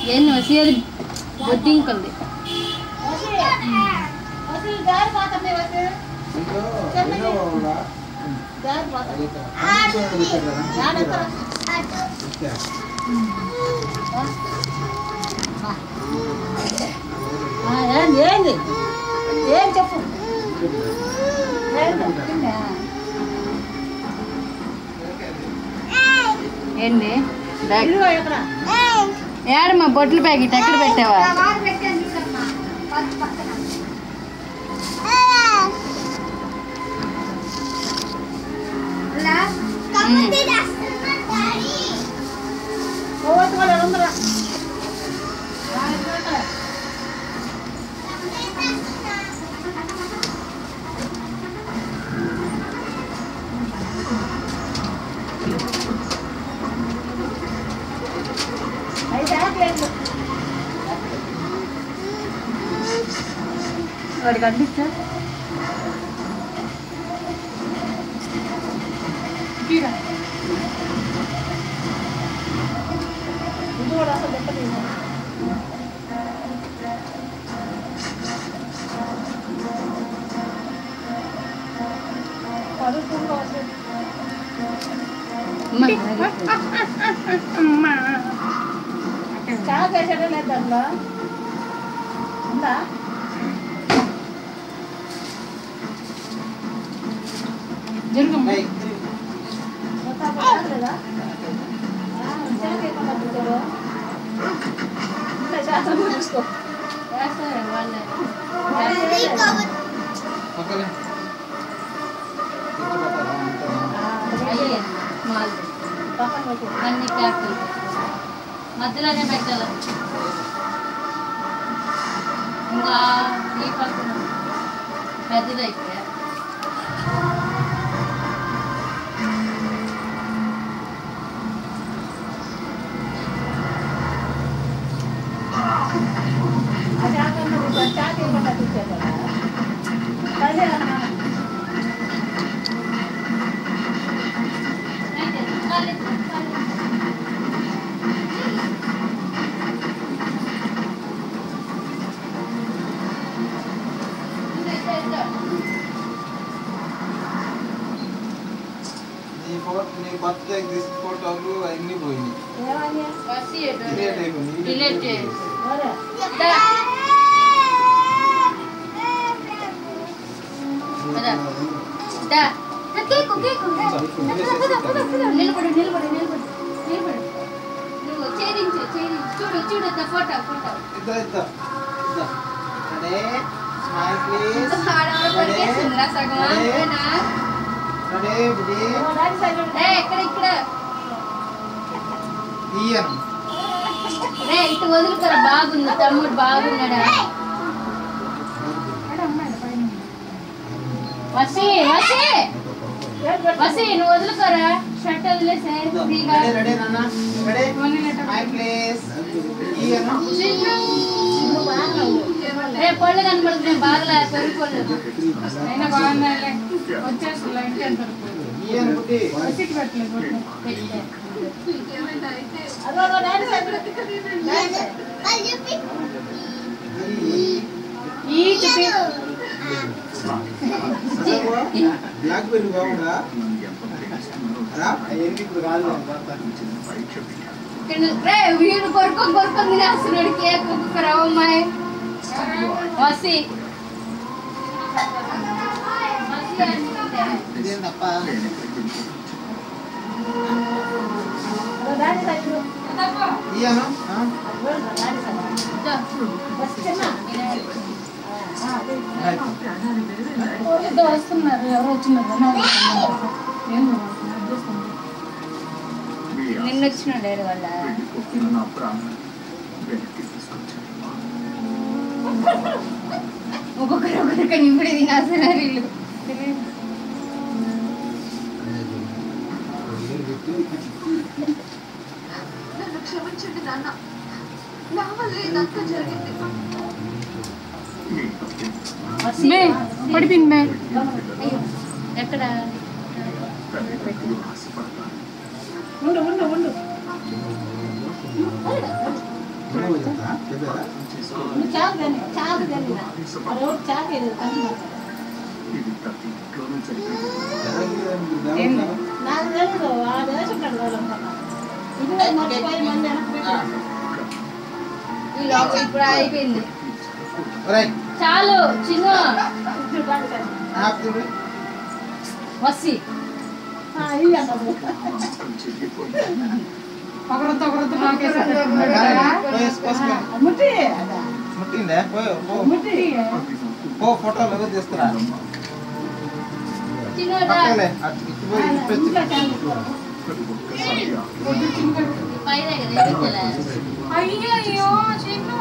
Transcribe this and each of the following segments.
ಏನು ಹಸಿಯಲ್ಲಿ ಬೊದ್ದಿಂಕಲ್ದೆ ఏంది ఏం చెప్పు ఏంది ఏడమ్మా బొట్లు ప్యాకెట్ ఎక్కడ పెట్టావా వాడికి అందిస్తా ఇది కూడా అసలు దెబ్బలేదు చాలా చేసాడే లేదు దాంట్లో ఉందా జరుగుతుంది చూసుకో అన్ని క్యాప్లు మధ్యలోనే పెట్టాలి ఇంకా ఈ పక్కన పెద్దదైతే బర్త్డే తీసిన ఫోటోలు అన్నీ పోయినాయి ఇటు వదులుతారా బాగుంది తమ్ముడు బాగున్నాడా వసి వసి వసి నువ్వు వదులుకోరా షర్ట్ వదిలేసే పళ్ళు కనపడుతుంది బాగా పెరిగిపోలేదు అయినా బాగున్నాయి వచ్చేస్తుంది ఇంటి ఎంత వీడు కొరుకొని తినేస్తున్నాడు కేక్ ఒక్కొక్క రవ్వమ్మాయి వసి వస్తున్నారు ఎవరు వచ్చినారు నిన్న వచ్చిన డాడీ వాళ్ళ ఒక్కొక్కరు ఇప్పుడే తినేస్తున్నారు వీళ్ళు క్షమించండి నాన్న నా వల్ల ఇదంతా జరిగింది పడిపోయింది ఎక్కడ ఉండు ఉండు ఉండు చాలు కానీ చాలు కానీ చాలు నాకు తెలుసు ఆ దేశం ఇంకా మర్చిపోయి మంది ఇప్పుడు అయిపోయింది చాలు చిన్న వసి ముట్టిందే ఫోటోలు తీసుకురా అయ్యో చిన్న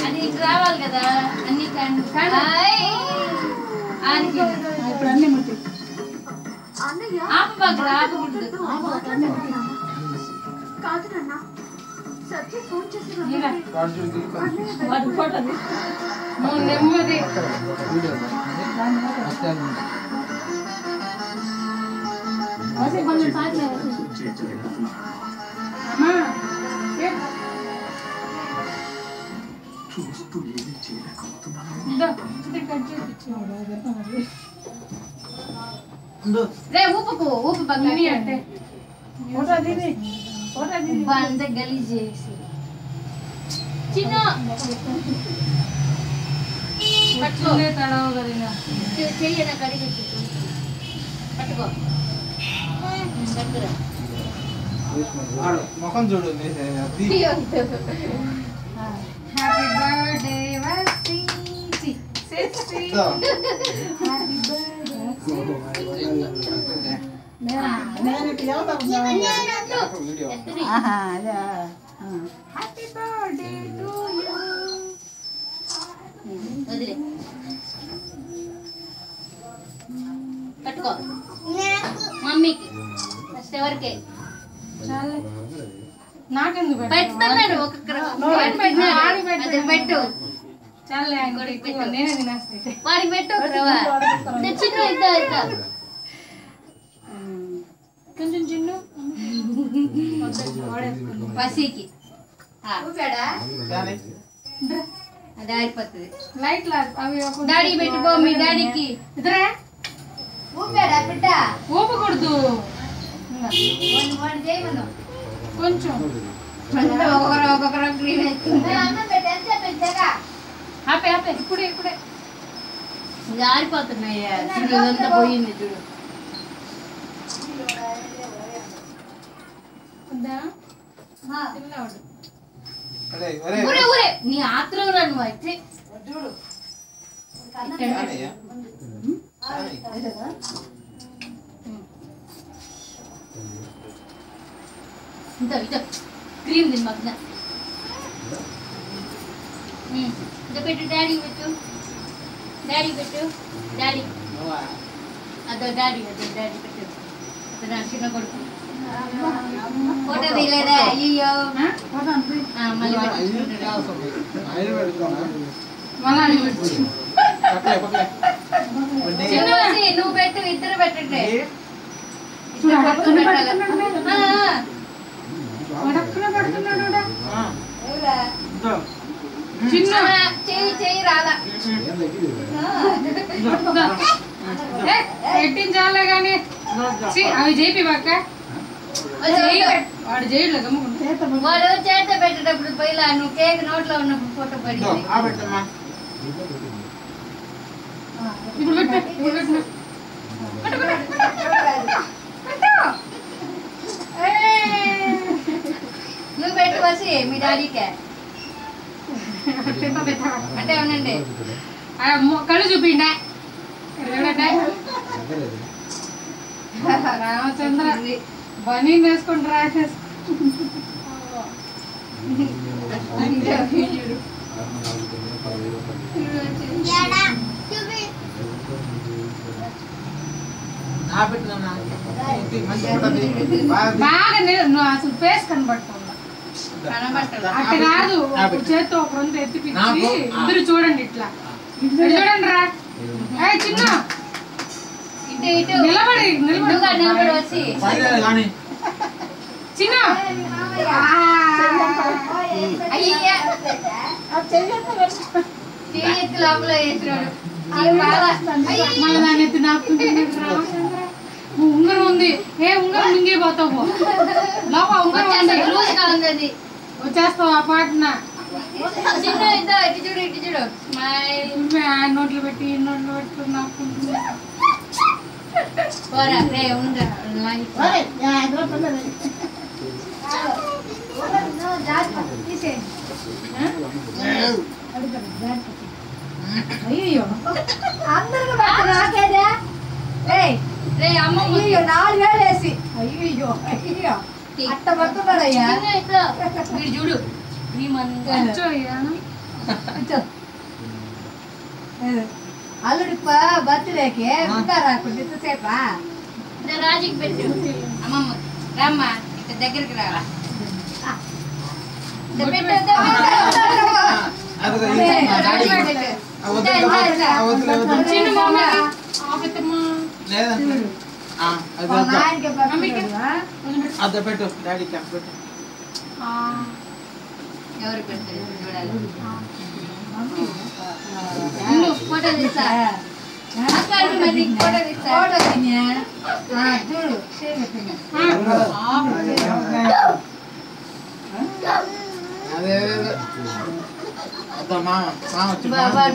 అది రావాలి కదా అన్ని ఇప్పుడు అన్ని ముట్టి కాదు నాన్న సత్య ఫోన్ చేసి నెమ్మది కొంచెం సాధ్యం చూస్తూ ఏమీ చేయలేకపోతున్నాను. రే ఊపుకు ఊపు పక్కని అంటే బంద గలీజ్ చేసి చిన్న పట్టుకోలే తడవ కదా చెయ్యన కడిగి పట్టుకో దగ్గర ముఖం చూడు హ్యాపీ బర్త్డే వసి హ్యాపీ బర్త్డే టు యు వదిలే పట్టుకో మమ్మీకి ఫస్ట్ ఎవరికి నాకెందుకు పెడుతున్నాడు ఒక్కొక్కరు పెట్టు చాలే నేనే తినేస్తా వాడికి పెట్టు చిన్న ఇద్దా కొంచెం చిన్న వసీకి అది ఆరిపోతుంది లైట్ అవి డాడీ పెట్టుకో మీ డాడీకి ఇద్దరా ఊపాడా బిడ్డ ఊపకూడదు కొంచెం ఒక్కొక్కరు గ్రీన్ హ్యాపీ హ్యాపీ ఇప్పుడే ఇప్పుడే ఇది ఆరిపోతున్నాయి ఇదంతా పోయింది చూడు ఊరే ఊరే నీ ఆత్రం రాను అయితే చూడు ఇంత ఇట క్రీమ్ తిని మాకు ఇక పెట్టు డాడీ పెట్టు డాడీ పెట్టు డాడీ అదో డాడీ పెట్టు అతను చిన్న కొడుకు ఫోటో తీయలేదా అయ్యో మళ్ళీ నువ్వు పెట్టు ఇద్దరు పెట్టండి చిన్న చెయ్యి రాదా పెట్టించాలే కానీ అవి చేపి పక్క వాడు చేయడు వాడు చేత పెట్టేటప్పుడు పైలా నువ్వు కేక్ నోట్లో ఉన్నప్పుడు ఫోటో పడి ఇప్పుడు నువ్వు పెట్టు వచ్చి మీ డాడీకే అంటే అవునండి కళ్ళు చూపిండే రామచంద్ర బనీ వేసుకుంటారా బాగా నువ్వు అసలు ఫేస్ కనబడుతుంది అట్లా కాదు చేత్తో ఒక రెండు ఎత్తిపించి ఇద్దరు చూడండి ఇట్లా చూడండి రా చిన్న ఇటు నిలబడి నిలబడి వచ్చి కానీ చిన్న అయ్యా ఎత్తి లోపల వేసినాడు మళ్ళీ దాన్ని ఎత్తి నాకుంటున్నాడు ఉంగరం ఉంది ఉంగరం మింగే పోతావు లోపల ఉంగరం ఉంది లూజ్గా ఉంది అది వచ్చేస్తావు ఆ పాటన చిన్న ఇటు చూడు స్మైల్ నోట్లు పెట్టి నాకుంటున్నా పోరా రే ఉండరా అయ్యో అందరికి నాకేదే రే అమ్మ 4,000 వేసి అయ్యో అట్ట పడుతున్నాడయ్యా వీడు చూడు అల్లుడి బర్త్డేకి ఇంకా రాకుండా ఇంతసేపా రాజుకి పెట్టు అమ్మమ్మ రామ్మా ఇక్కడ దగ్గరికి రా అదే పెట్టు డాడీ క్యాప్ పెట్టు ఎవరు పెడతారు చూడాలి ఫోటో తీసా ఫోటో తీసా చూడు అదే మామ వచ్చి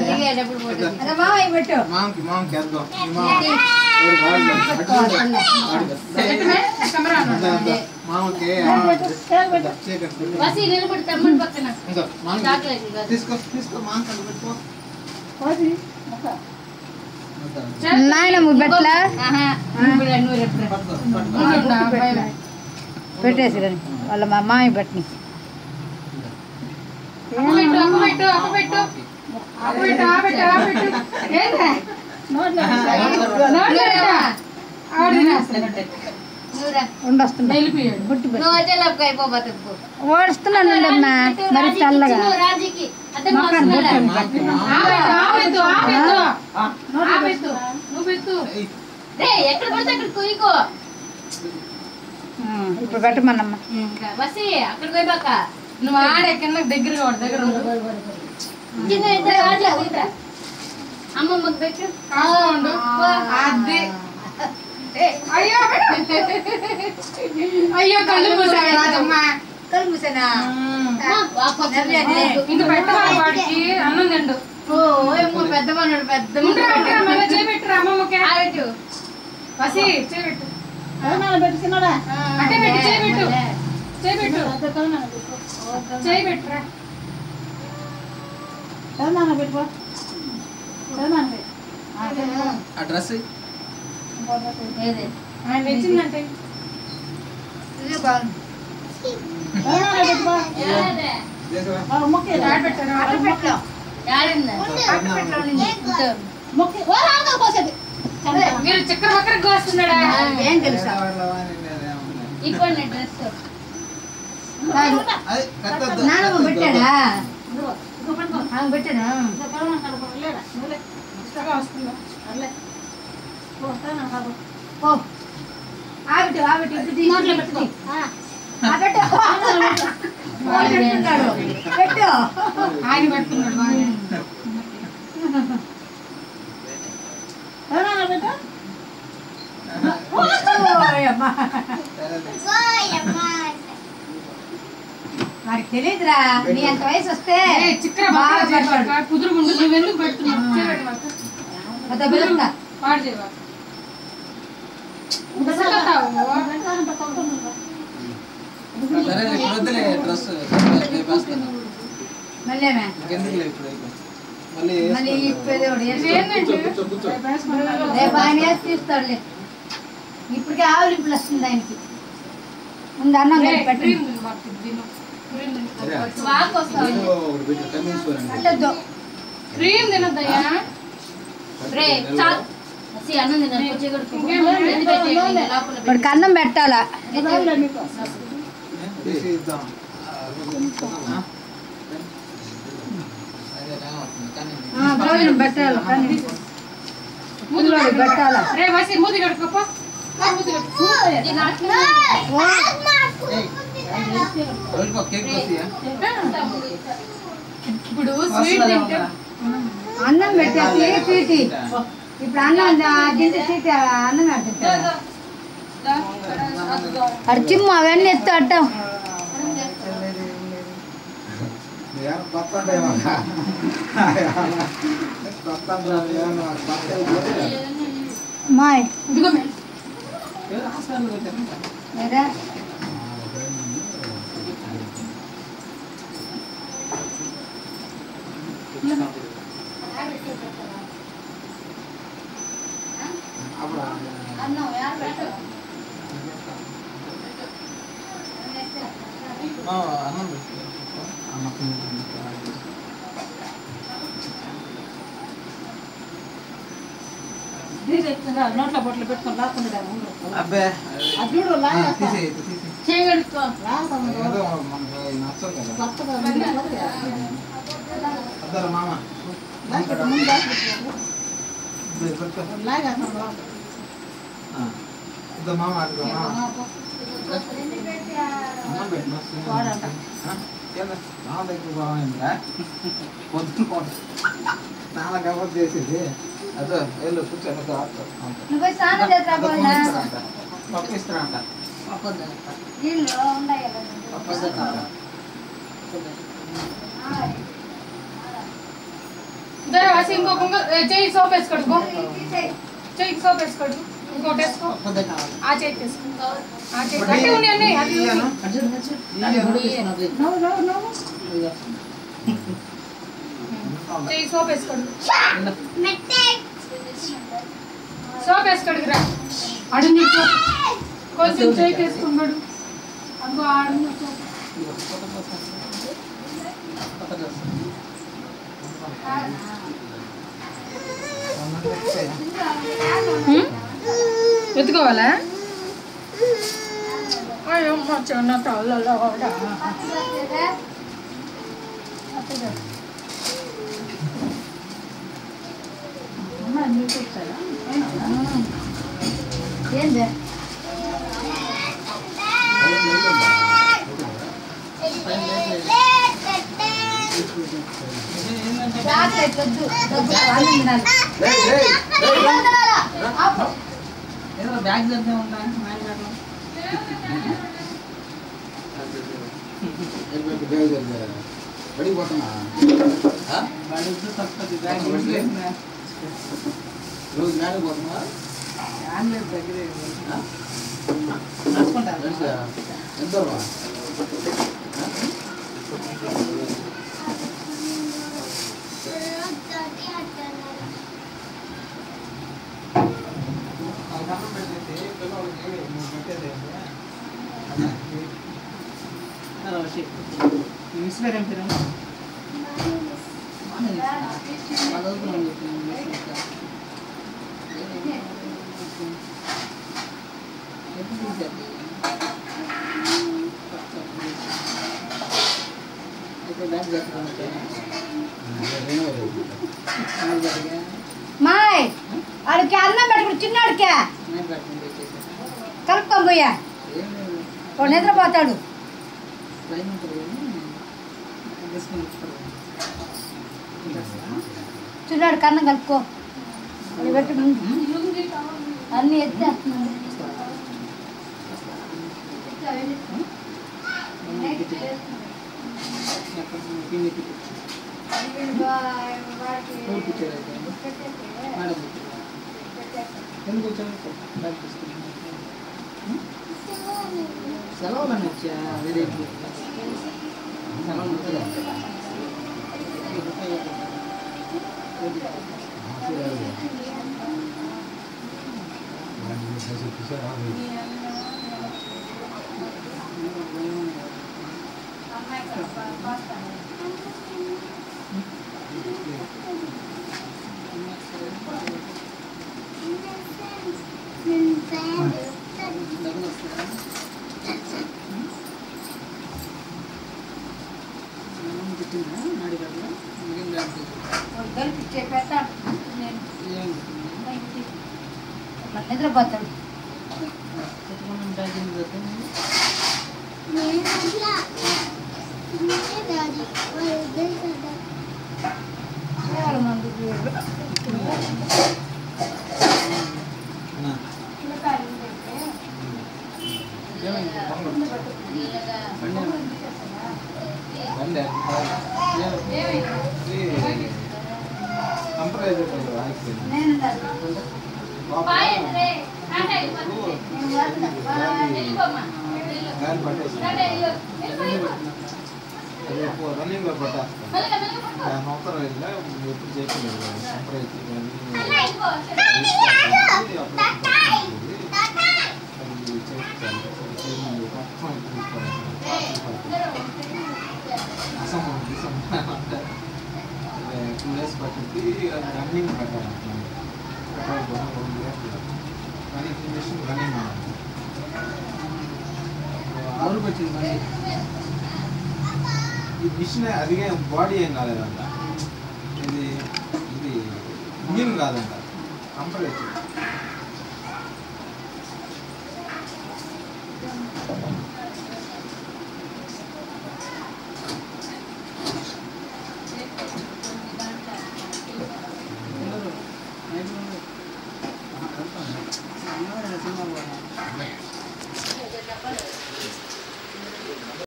దిగేటప్పుడు ఫోటో అదే మామయ్య పెట్టు మామకి వేద్దాం మామకి వసి నిలబడి తమ్ముడి పక్కన చాక్లెట్ తీసుకో మామకి పెట్టుకో నాయనమ్మ బెట్లా పెట్టేసి వాళ్ళ మా మామయ్య బట్ని ఓడుస్తున్నానమ్మా మరి చల్లగా ఎక్కడ పడితే అక్కడ కుయ్యకో ఇప్పుడు పెట్టమన్నమ్మా వసి అక్కడ పోయిబాక నువ్వు ఆడే కింద దగ్గరగా దగ్గర చిన్న ఇద్దరు రాజు అమ్మమ్మకి పెట్టు అది అయ్యో అయ్యో కళ్ళు మూసావే రాజమ్మ కళ్ళు మూసానా ఇంక పెట్టవాలి వాడికి అన్నం తిండు పెద్ద మనోడు పెద్ద చేపెట్టురా అమ్మమ్మకి వసి చేపెట్టు పెట్టినాడా అంటే పెట్టి చేపెట్టు చేపెట్టురా పెట్టుకో అడ్రస్ ఆయన తెచ్చిందంటే మీరు చక్కెర పక్కన కోస్తున్నాడా ఏం తెలుసా ఇవ్వండి డ్రెస్ నానమ్మ పెట్టాడా పెట్టాడా ఆవిటి పెట్టు ఆయన పెట్టుకున్నాడు వాడికి తెలియదురా నీ అంత వయసు వస్తే చిక్కర బాగా కుదురుకుంటు నువ్వెందుకు పెడుతున్నావు పాడు చేయవా మళ్ళీ రేపు ఆయన వేసి తీస్తాడులే ఇప్పటికే ఆవులింపులు వస్తుంది ఆయనకి ముందు అన్నం పెట్టి పెట్టద్దు క్రీమ్ తినద్దయ్యా వాడికి అన్నం పెట్టాలా బ్లౌజ్ పెట్టాలి కానీ పిల్లోడికి పెట్టాలి. రే వసి మూతి కడుక్కోపో. మూతి కడుక్కో. ఇప్పుడు స్వీట్ తింటే అన్నం పెట్టేసి తీటి ఇప్పుడు అన్నం తింటే తీటి అన్నం పెడుతుంటారు. అడు చిమ్మ అవన్నీ ఎత్తు అడ్డం మాయ్ లేదా నోట్లో బొట్లు పెట్టుకొని రాకుండా అబ్బే అది చూడు లాగా చేయగలుగుతా మామ లాగా మామ దగ్గర బాగుందా నాన్న గబర్ చేసేది అదో వెళ్ళు కూర్చొని నువ్వు స్నానం చేస్తా పంపిస్తానంట నీళ్ళు ఉన్నాయి ఇద్దరు వసి ఇంకొక చెయ్యి సోప్ వేసి కడుక్కో. చెయ్యి సోప్ వేసి కడుగు. ఇంకోటి వేసుకో. ఆ చేయి వేసుకో. ఆ చేయి కట్టి ఉన్నాయండి. చెయ్యి సోప్ వేసి కడుగు. సోప్ వేసి కడుగురా. అడు నీకు కొంచెం చెయ్యి వేసుకున్నాడు. అందుకో ఆడు ఎత్తుకోవాలా? అయ్యమ్మ చిన్న తల్లలో ఏంది బ్యాగ్ జరిగే ఉంటా పడిపోతున్నా రోజు గాడి పోతున్నా దగ్గరే ఎంత మిస్వేరేం పేరు మాయ్ ఆడికి అన్నం పెట్టుకుని చిన్నాడికి కలుపుకొని పోయా వాడు నిద్రపోతాడు. చిన్నాడికి అన్నం కలుపుకో అది పెట్టి అన్నీ ఎత్తేస్తున్నాడు. సెలవులను వచ్చా వేరే సెలవులు నాడి నిద్రపోతాడు. ఎవరు మందు నేను రన్నింగ్ లో పట్టేస్తాను అవసరం ಇಲ್ಲ ఎప్పుడు చేయలేదు టూ డేస్ పట్టింది రన్నింగ్ పెట్టాలి రన్నింగ్ మిషన్ రన్నింగ్ ఆరు పెట్టింది ఈ మిషన్ అదిగే బాడీ ఏం కాలేదంట ఇది ఇది ఇంజిన్ కాదంట కంపరేటివ్